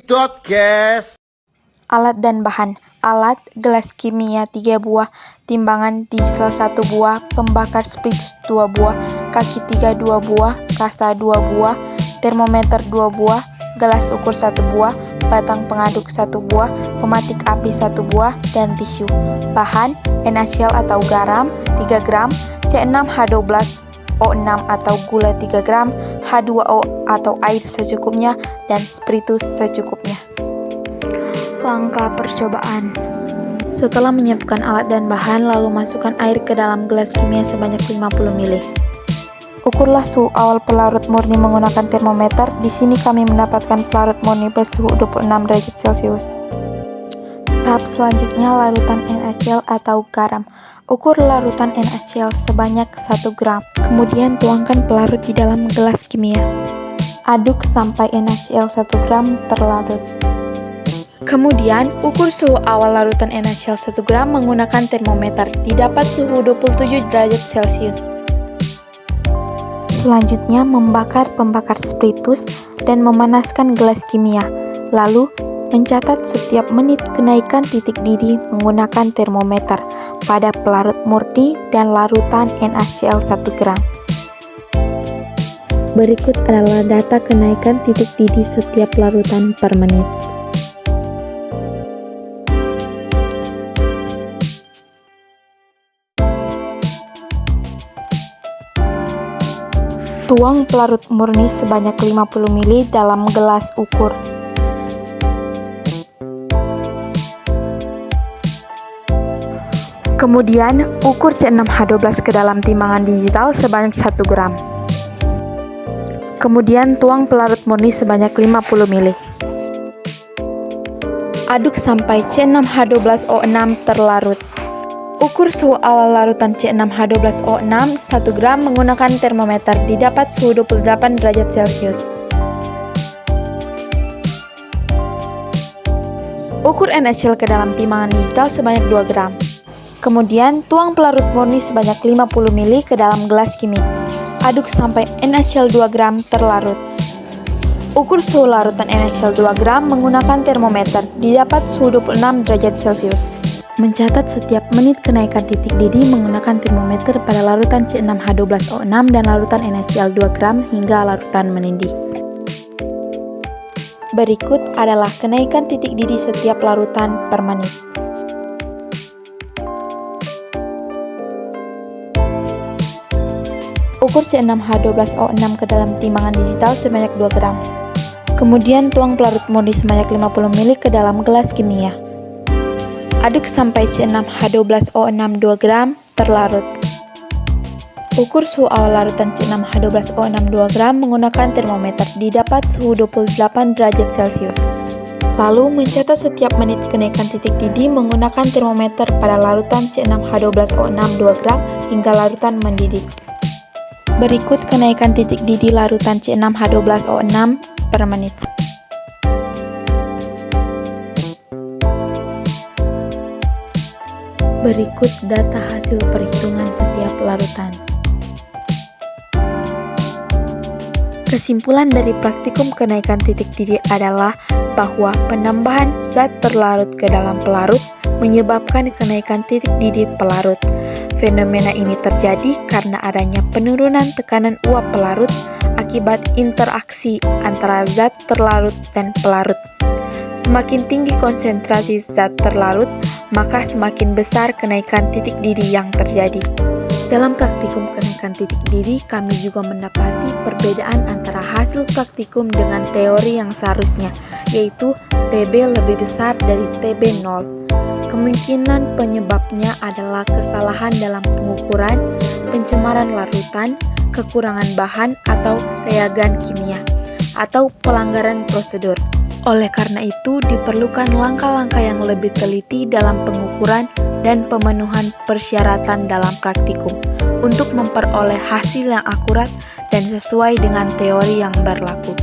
Dotcast. Alat dan bahan. Alat, gelas kimia 3 buah, timbangan digital 1 buah, pembakar spiritus 2 buah, kaki 3 2 buah, kasa 2 buah, termometer 2 buah, gelas ukur 1 buah, batang pengaduk 1 buah, pematik api 1 buah, dan tisu. Bahan, NaCl atau garam 3 gram, C6H12O6 atau gula 3 gram, H2O atau air secukupnya, dan spiritus secukupnya. Langkah percobaan. Setelah menyiapkan alat dan bahan, lalu masukkan air ke dalam gelas kimia sebanyak 50 ml. Ukurlah suhu awal pelarut murni menggunakan termometer. Di sini kami mendapatkan pelarut murni bersuhu 26 derajat Celcius. Tahap selanjutnya, larutan NaCl atau garam. Ukur larutan NaCl sebanyak 1 gram. Kemudian tuangkan pelarut di dalam gelas kimia. Aduk sampai NaCl 1 gram terlarut. Kemudian, ukur suhu awal larutan NaCl 1 gram menggunakan termometer. Didapat suhu 27 derajat Celcius. Selanjutnya, membakar pembakar spiritus dan memanaskan gelas kimia. Lalu, mencatat setiap menit kenaikan titik didih menggunakan termometer pada pelarut murni dan larutan NaCl 1 gram. Berikut adalah data kenaikan titik didih setiap larutan per menit. Tuang pelarut murni sebanyak 50 ml dalam gelas ukur. Kemudian, ukur C6H12 ke dalam timbangan digital sebanyak 1 gram. Kemudian, tuang pelarut murni sebanyak 50 ml. Aduk sampai C6H12O6 terlarut. Ukur suhu awal larutan C6H12O6 1 gram menggunakan termometer. Didapat suhu 28 derajat Celcius. Ukur NaCl ke dalam timbangan digital sebanyak 2 gram. Kemudian, tuang pelarut murni sebanyak 50 ml ke dalam gelas kimia. Aduk sampai NaCl 2 gram terlarut. Ukur suhu larutan NaCl 2 gram menggunakan termometer. Didapat suhu 26 derajat Celcius. Mencatat setiap menit kenaikan titik didih menggunakan termometer pada larutan C6H12O6 dan larutan NaCl 2 gram hingga larutan mendidih. Berikut adalah kenaikan titik didih setiap larutan per menit. Ukur C6H12O6 ke dalam timbangan digital sebanyak 2 gram. Kemudian tuang pelarut murni sebanyak 50 ml ke dalam gelas kimia. Aduk sampai C6H12O6 2 gram terlarut. Ukur suhu awal larutan C6H12O6 2 gram menggunakan termometer. Didapat suhu 28 derajat Celcius. Lalu mencatat setiap menit kenaikan titik didih menggunakan termometer pada larutan C6H12O6 2 gram hingga larutan mendidih. Berikut kenaikan titik didih larutan C6H12O6 per menit. Berikut data hasil perhitungan setiap larutan. Kesimpulan dari praktikum kenaikan titik didih adalah bahwa penambahan zat terlarut ke dalam pelarut menyebabkan kenaikan titik didih pelarut. Fenomena ini terjadi karena adanya penurunan tekanan uap pelarut akibat interaksi antara zat terlarut dan pelarut. Semakin tinggi konsentrasi zat terlarut, maka semakin besar kenaikan titik didih yang terjadi. Dalam praktikum kenaikan titik didih, kami juga mendapati perbedaan antara hasil praktikum dengan teori yang seharusnya, yaitu TB lebih besar dari TB 0. Kemungkinan penyebabnya adalah kesalahan dalam pengukuran, pencemaran larutan, kekurangan bahan atau reagen kimia, atau pelanggaran prosedur. Oleh karena itu, diperlukan langkah-langkah yang lebih teliti dalam pengukuran dan pemenuhan persyaratan dalam praktikum untuk memperoleh hasil yang akurat dan sesuai dengan teori yang berlaku.